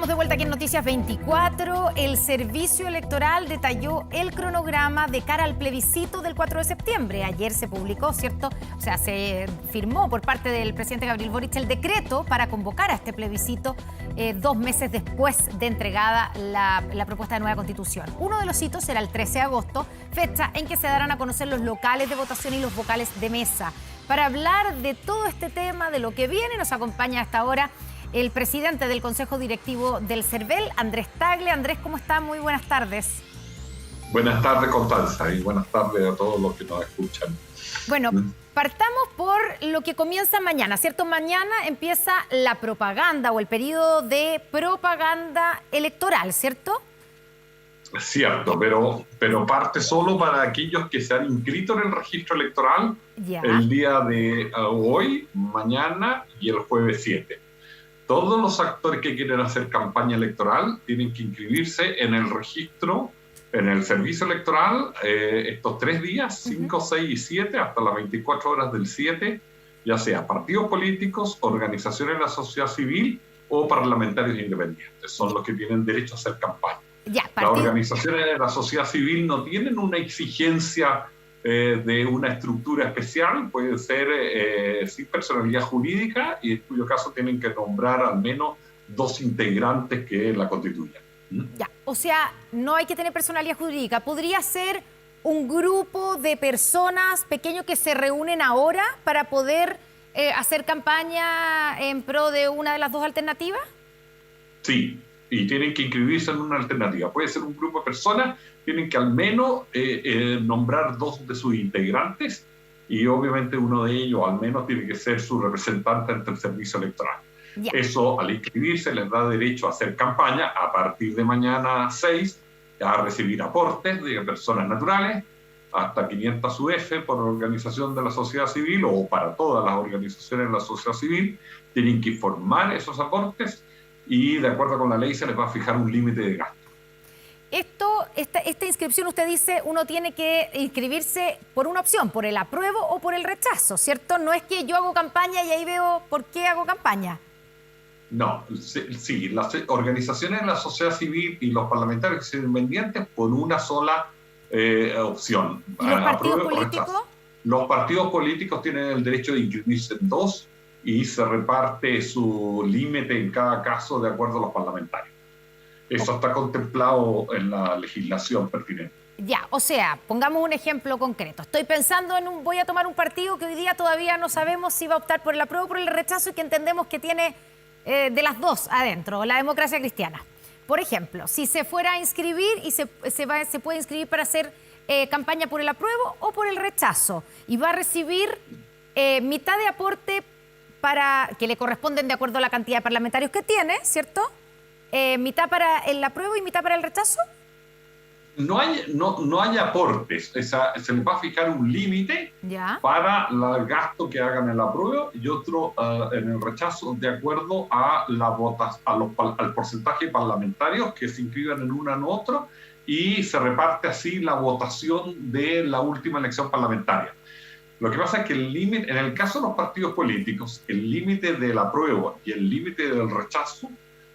Estamos de vuelta aquí en Noticias 24. El Servicio Electoral detalló el cronograma de cara al plebiscito del 4 de septiembre. Ayer se publicó, ¿cierto? O sea, se firmó por parte del presidente Gabriel Boric el decreto para convocar a este plebiscito 2 meses después de entregada la propuesta de nueva constitución. Uno de los hitos será el 13 de agosto, fecha en que se darán a conocer los locales de votación y los vocales de mesa. Para hablar de todo este tema, de lo que viene, nos acompaña hasta ahora el presidente del Consejo Directivo del CERVEL, Andrés Tagle. Andrés, ¿cómo está? Muy buenas tardes. Buenas tardes, Constanza, y buenas tardes a todos los que nos escuchan. Bueno, partamos por lo que comienza mañana, ¿cierto? Mañana empieza la propaganda o el periodo de propaganda electoral, ¿cierto? Es cierto, pero parte solo para aquellos que se han inscrito en el registro electoral el día de hoy, mañana y el jueves 7. Todos los actores que quieren hacer campaña electoral tienen que inscribirse en el registro, en el servicio electoral, estos 3 días, 5, 6 y 7, hasta las 24 horas del 7, ya sea partidos políticos, organizaciones de la sociedad civil o parlamentarios independientes. Son los que tienen derecho a hacer campaña. Las organizaciones de la sociedad civil no tienen una exigencia de una estructura especial, puede ser sin personalidad jurídica y en cuyo caso tienen que nombrar al menos 2 integrantes que la constituyan. Ya, o sea, no hay que tener personalidad jurídica. ¿Podría ser un grupo de personas pequeños que se reúnen ahora para poder hacer campaña en pro de una de las 2 alternativas? Sí, y tienen que inscribirse en una alternativa. Puede ser un grupo de personas, tienen que al menos nombrar 2 de sus integrantes y obviamente uno de ellos al menos tiene que ser su representante ante el servicio electoral. Eso, al inscribirse, les da derecho a hacer campaña a partir de mañana 6, a recibir aportes de personas naturales, hasta 500 UF por organización de la sociedad civil o para todas las organizaciones de la sociedad civil. Tienen que informar esos aportes y de acuerdo con la ley se les va a fijar un límite de gasto. Esta inscripción, usted dice, uno tiene que inscribirse por una opción, por el apruebo o por el rechazo, ¿cierto? No es que yo hago campaña y ahí veo por qué hago campaña. No, sí, las organizaciones de la sociedad civil y los parlamentarios independientes por una sola opción. ¿Y los partidos políticos? Los partidos políticos tienen el derecho de inscribirse en 2 y se reparte su límite en cada caso de acuerdo a los parlamentarios. Eso está contemplado en la legislación pertinente. Ya, o sea, pongamos un ejemplo concreto. Estoy pensando voy a tomar un partido que hoy día todavía no sabemos si va a optar por el apruebo o por el rechazo y que entendemos que tiene de las 2 adentro, la Democracia Cristiana. Por ejemplo, si se fuera a inscribir y se puede inscribir para hacer campaña por el apruebo o por el rechazo y va a recibir mitad de aporte para que le corresponden de acuerdo a la cantidad de parlamentarios que tiene, ¿cierto? ¿Mitad para el apruebo y mitad para el rechazo? No hay aportes. Se les va a fijar un límite para el gasto que hagan en el apruebo y otro en el rechazo de acuerdo a al porcentaje de parlamentarios que se inscriban en uno en otro y se reparte así la votación de la última elección parlamentaria. Lo que pasa es que el límite, en el caso de los partidos políticos, el límite del apruebo y el límite del rechazo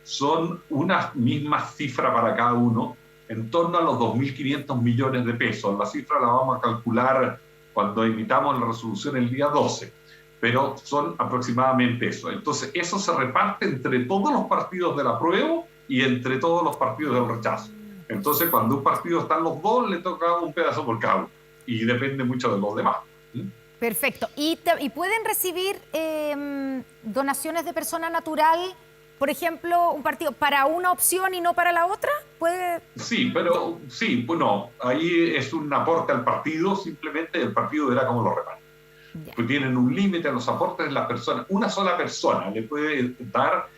son una misma cifra para cada uno, en torno a los 2.500 millones de pesos. La cifra la vamos a calcular cuando emitamos la resolución el día 12, pero son aproximadamente eso. Entonces, eso se reparte entre todos los partidos del apruebo y entre todos los partidos del rechazo. Entonces, cuando un partido están los 2, le toca un pedazo por cada uno, y depende mucho de los demás. Perfecto. ¿Y pueden recibir donaciones de persona natural? Por ejemplo, un partido para una opción y no para la otra, ¿puede? Sí, pero sí, bueno, ahí es un aporte al partido, simplemente el partido verá cómo lo reparte. Pues tienen un límite a los aportes de las personas. Una sola persona le puede dar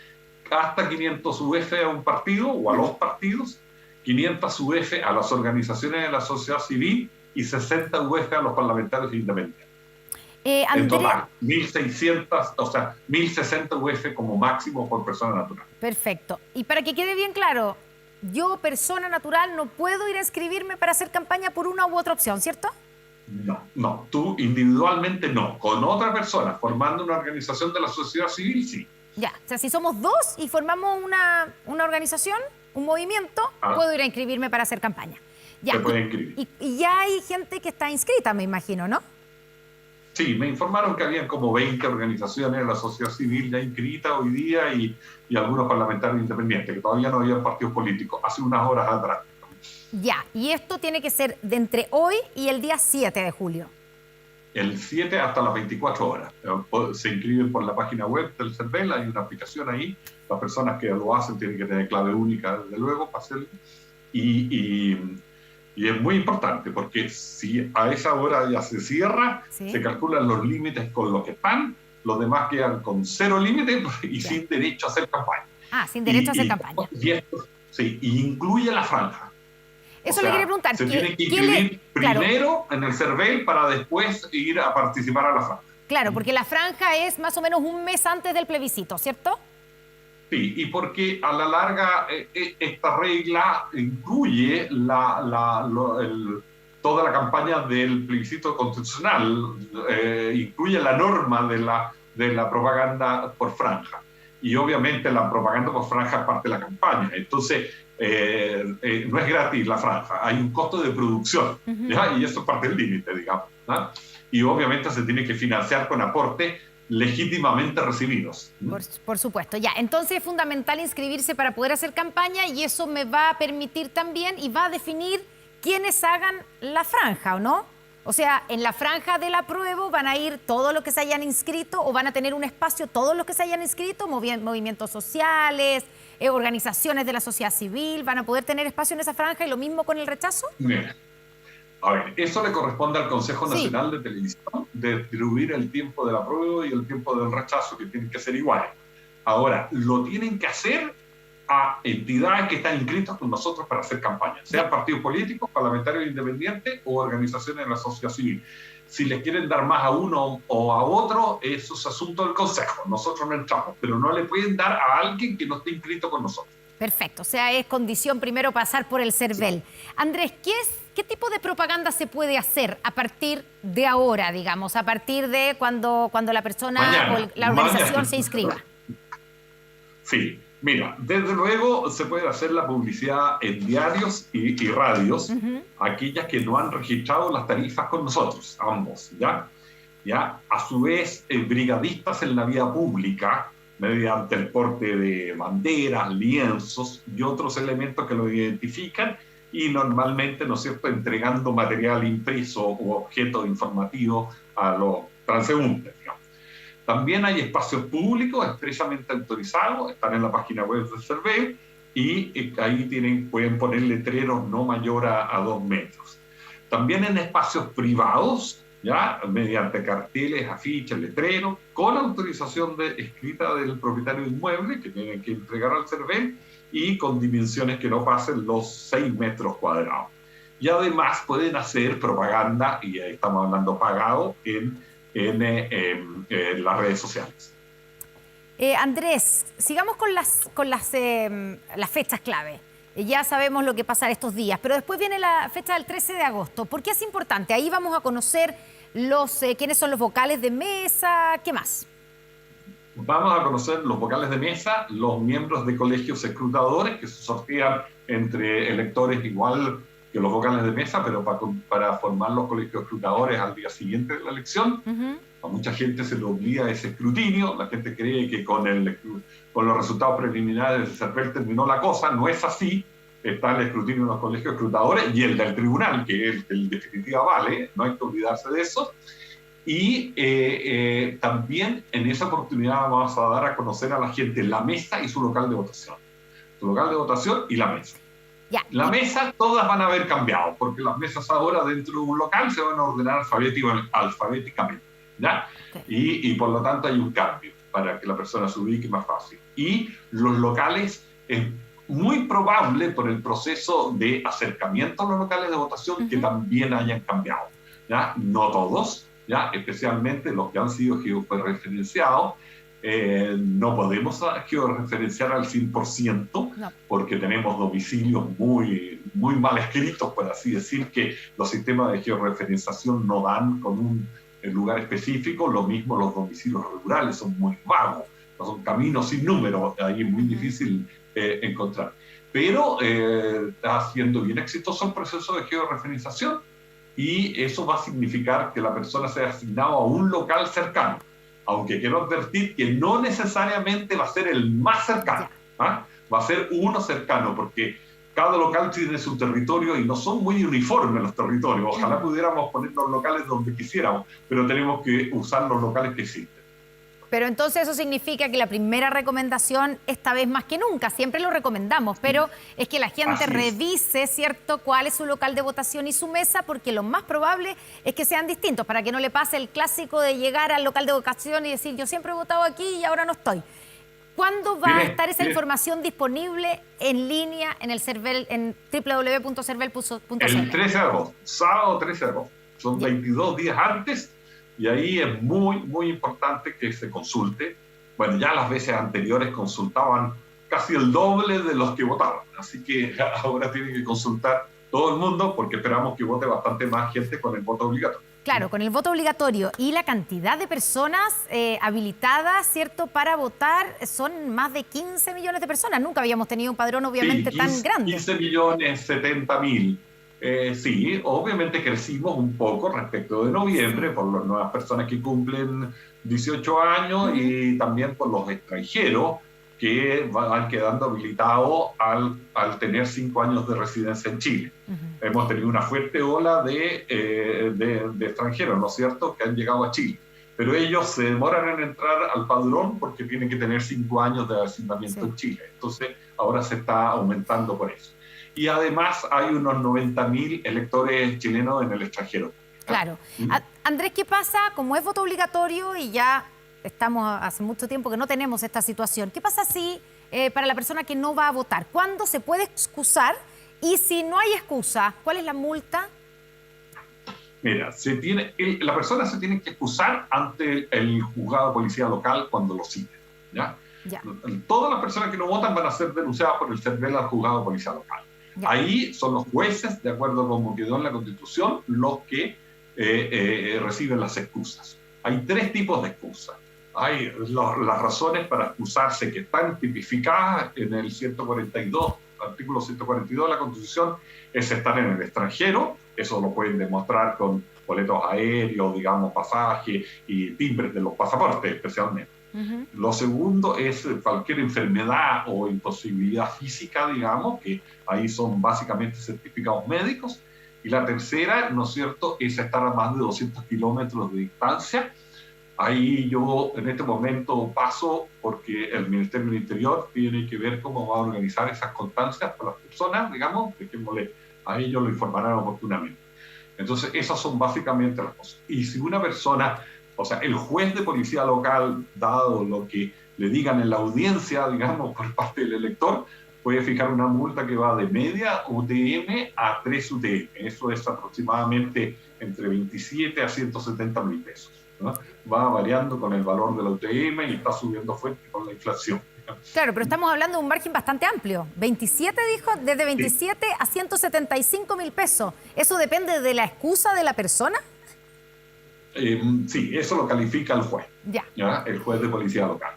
hasta 500 UF a un partido o a los partidos, 500 UF a las organizaciones de la sociedad civil y 60 UF a los parlamentarios independientes. En total, 1.600, o sea, 1.060 UF como máximo por persona natural. Perfecto. Y para que quede bien claro, yo, persona natural, no puedo ir a inscribirme para hacer campaña por una u otra opción, ¿cierto? No, tú individualmente no. Con otra persona, formando una organización de la sociedad civil, sí. Ya, o sea, si somos dos y formamos una organización, un movimiento, puedo ir a inscribirme para hacer campaña. Ya, se puede inscribir. Y ya hay gente que está inscrita, me imagino, ¿no? Sí, me informaron que habían como 20 organizaciones de la sociedad civil ya inscritas hoy día y algunos parlamentarios independientes, que todavía no habían partidos políticos, hace unas horas atrás. Ya, y esto tiene que ser de entre hoy y el día 7 de julio. El 7 hasta las 24 horas. Se inscriben por la página web del CERVEL, hay una aplicación ahí. Las personas que lo hacen tienen que tener clave única, desde luego, para hacerlo. Y es muy importante, porque si a esa hora ya se cierra, se calculan los límites con los que están, los demás quedan con 0 límites y sin derecho a hacer campaña. Sin derecho a hacer campaña. Y esto, sí, y incluye la franja. Eso le quería preguntar. Se tiene que inscribir primero en el CERVEL para después ir a participar a la franja. Claro, porque la franja es más o menos un mes antes del plebiscito, ¿cierto? Sí, y porque a la larga esta regla incluye toda la campaña del plebiscito constitucional, incluye la norma de la propaganda por franja. Y obviamente la propaganda por franja es parte de la campaña. Entonces, no es gratis la franja, hay un costo de producción, ¿ya? Y eso es parte del límite, digamos, ¿no? Y obviamente se tiene que financiar con aportes legítimamente recibidos. Por supuesto, ya. Entonces es fundamental inscribirse para poder hacer campaña y eso me va a permitir también y va a definir quiénes hagan la franja, ¿o no? O sea, en la franja del apruebo van a ir todos los que se hayan inscrito o van a tener un espacio todos los que se hayan inscrito, movimientos sociales, organizaciones de la sociedad civil, van a poder tener espacio en esa franja y lo mismo con el rechazo. Mira. A ver, eso le corresponde al Consejo Nacional de Televisión, de distribuir el tiempo del apruebo y el tiempo del rechazo, que tienen que ser iguales. Ahora, lo tienen que hacer a entidades que están inscritas con nosotros para hacer campaña, sean partidos políticos, parlamentarios independientes o organizaciones de la sociedad civil. Si les quieren dar más a uno o a otro, eso es asunto del Consejo. Nosotros no entramos, pero no le pueden dar a alguien que no esté inscrito con nosotros. Perfecto, o sea, es condición primero pasar por el CERVEL. Sí. Andrés, ¿qué tipo de propaganda se puede hacer a partir de ahora, digamos, a partir de cuando la persona o la organización se inscriba? Sí, mira, desde luego se puede hacer la publicidad en diarios y radios, aquellas que no han registrado las tarifas con nosotros, ambos, ¿ya? A su vez, brigadistas en la vía pública, mediante el porte de banderas, lienzos y otros elementos que lo identifican y normalmente, ¿no es cierto?, entregando material impreso u objetos informativos a los transeúntes, digamos. También hay espacios públicos expresamente autorizados, están en la página web del CERVEL y ahí pueden poner letreros no mayor a 2 metros. También en espacios privados, ¿ya?, mediante carteles, afiches, letreros, con autorización escrita del propietario inmueble que tienen que entregar al CERVEL y con dimensiones que no pasen los 6 metros cuadrados. Y además pueden hacer propaganda, y ahí estamos hablando pagado, en las redes sociales. Andrés, sigamos con las fechas clave. Ya sabemos lo que pasa estos días, pero después viene la fecha del 13 de agosto. ¿Por qué es importante? Ahí vamos a conocer quiénes son los vocales de mesa, ¿qué más? Vamos a conocer los vocales de mesa, los miembros de colegios escrutadores que se sortean entre electores igual que los vocales de mesa, pero para formar los colegios escrutadores al día siguiente de la elección. A mucha gente se le obliga ese escrutinio, la gente cree que con los resultados preliminares del CERVEL terminó la cosa, no es así. Está el escrutinio de los colegios escrutadores y el del tribunal, que es el definitiva vale, no hay que olvidarse de eso. Y también en esa oportunidad vamos a dar a conocer a la gente la mesa y su local de votación. Su local de votación y la mesa. Ya. La mesa todas van a haber cambiado, porque las mesas ahora dentro de un local se van a ordenar alfabéticamente, ¿ya? Okay. Y por lo tanto hay un cambio para que la persona se ubique más fácil. Y los locales, es muy probable por el proceso de acercamiento a los locales de votación que también hayan cambiado, ¿ya? No todos, ¿ya? Especialmente los que han sido georreferenciados. No podemos georreferenciar al 100%, no, porque tenemos domicilios muy mal escritos, por así decir, que los sistemas de georreferenciación no dan con un lugar específico. Lo mismo los domicilios rurales son muy vagos, son caminos sin número, ahí es muy difícil encontrar. Pero está siendo bien exitoso el proceso de georreferenciación y eso va a significar que la persona sea asignada a un local cercano, aunque quiero advertir que no necesariamente va a ser el más cercano, ¿ah? Va a ser uno cercano, porque cada local tiene su territorio y no son muy uniformes los territorios. Ojalá pudiéramos poner los locales donde quisiéramos, pero tenemos que usar los locales que existen. Pero entonces eso significa que la primera recomendación, esta vez más que nunca, siempre lo recomendamos, pero es que la gente revise, ¿cierto?, cuál es su local de votación y su mesa, porque lo más probable es que sean distintos, para que no le pase el clásico de llegar al local de votación y decir, yo siempre he votado aquí y ahora no estoy. ¿Cuándo va a estar esa información disponible en línea en el CERVEL, en www.cervel.cl? El 13 de agosto, sábado 13 de agosto. Son 22 días antes. Y ahí es muy, muy importante que se consulte. Bueno, ya las veces anteriores consultaban casi el doble de los que votaban. Así que ahora tienen que consultar todo el mundo porque esperamos que vote bastante más gente con el voto obligatorio. Claro, con el voto obligatorio y la cantidad de personas habilitadas, ¿cierto?, para votar son más de 15 millones de personas. Nunca habíamos tenido un padrón obviamente tan grande. 15.070.000. Sí, obviamente crecimos un poco respecto de noviembre por las nuevas personas que cumplen 18 años y también por los extranjeros que van quedando habilitados al tener 5 años de residencia en Chile. Hemos tenido una fuerte ola de extranjeros, ¿no es cierto?, que han llegado a Chile. Pero ellos se demoran en entrar al padrón porque tienen que tener 5 años de asentamiento en Chile. Entonces, ahora se está aumentando por eso. Y además hay unos 90.000 electores chilenos en el extranjero. Claro. Andrés, ¿qué pasa? Como es voto obligatorio y ya estamos hace mucho tiempo que no tenemos esta situación, ¿qué pasa si para la persona que no va a votar? ¿Cuándo se puede excusar? Y si no hay excusa, ¿cuál es la multa? Mira, la persona se tiene que excusar ante el juzgado de policía local cuando lo cite, ¿ya? Todas las personas que no votan van a ser denunciadas por el CERVEL al juzgado de policía local. Ahí son los jueces, de acuerdo con como quedó en la Constitución, los que reciben las excusas. Hay 3 tipos de excusas. Hay las razones para excusarse que están tipificadas en el 142, artículo 142 de la Constitución, es estar en el extranjero. Eso lo pueden demostrar con boletos aéreos, digamos, pasajes y timbres de los pasaportes especialmente. Lo segundo es cualquier enfermedad o imposibilidad física, digamos, que ahí son básicamente certificados médicos. Y la tercera, ¿no es cierto?, es estar a más de 200 kilómetros de distancia. Ahí yo en este momento paso porque el Ministerio del Interior tiene que ver cómo va a organizar esas constancias para las personas, digamos, a ellos lo informarán oportunamente. Entonces, esas son básicamente las cosas. Y si una persona... O sea, el juez de policía local, dado lo que le digan en la audiencia, digamos, por parte del elector, puede fijar una multa que va de media UTM a 3 UTM. Eso es aproximadamente entre 27 a 170.000 pesos, ¿no? Va variando con el valor de la UTM y está subiendo fuerte con la inflación. Claro, pero estamos hablando de un margen bastante amplio. 27, dijo, desde 27 a 175.000 pesos. ¿Eso depende de la excusa de la persona? Sí, eso lo califica el juez, ¿ya? El juez de policía local.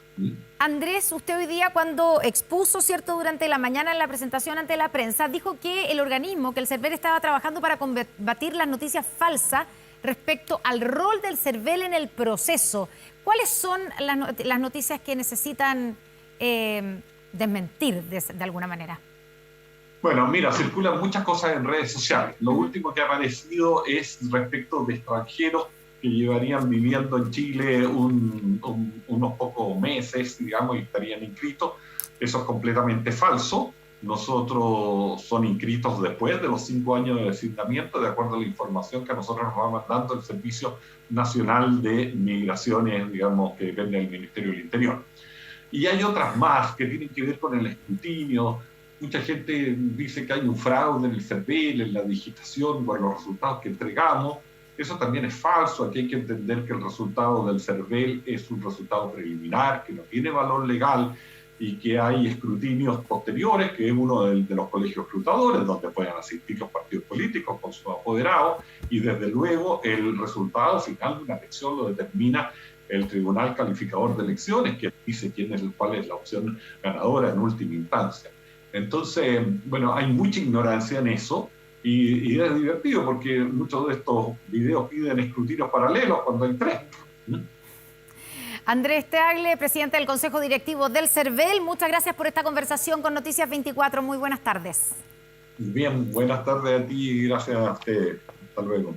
Andrés, usted hoy día cuando expuso, ¿cierto?, durante la mañana en la presentación ante la prensa, dijo que el organismo, que el CERVEL estaba trabajando para combatir las noticias falsas respecto al rol del CERVEL en el proceso. ¿Cuáles son las noticias que necesitan desmentir de alguna manera? Bueno, mira, circulan muchas cosas en redes sociales. Lo último que ha aparecido es respecto de extranjeros que llevarían viviendo en Chile unos pocos meses, digamos, y estarían inscritos. Eso es completamente falso. Nosotros son inscritos después de los 5 años de asignamiento, de acuerdo a la información que a nosotros nos va mandando el Servicio Nacional de Migraciones, digamos, que depende del Ministerio del Interior. Y hay otras más que tienen que ver con el escrutinio. Mucha gente dice que hay un fraude en el CERVEL, en la digitación, con los resultados que entregamos. Eso también es falso. Aquí hay que entender que el resultado del CERVEL es un resultado preliminar, que no tiene valor legal y que hay escrutinios posteriores, que es uno de los colegios escrutadores, donde pueden asistir los partidos políticos con sus apoderados, y desde luego el resultado final de una elección lo determina el Tribunal Calificador de Elecciones, que dice cuál es la opción ganadora en última instancia. Entonces, bueno, hay mucha ignorancia en eso y es divertido porque muchos de estos videos piden escrutinios paralelos cuando hay 3. Andrés Tagle, presidente del Consejo Directivo del CERVEL, muchas gracias por esta conversación con Noticias 24. Muy buenas tardes. Bien, buenas tardes a ti y gracias a usted. Hasta luego.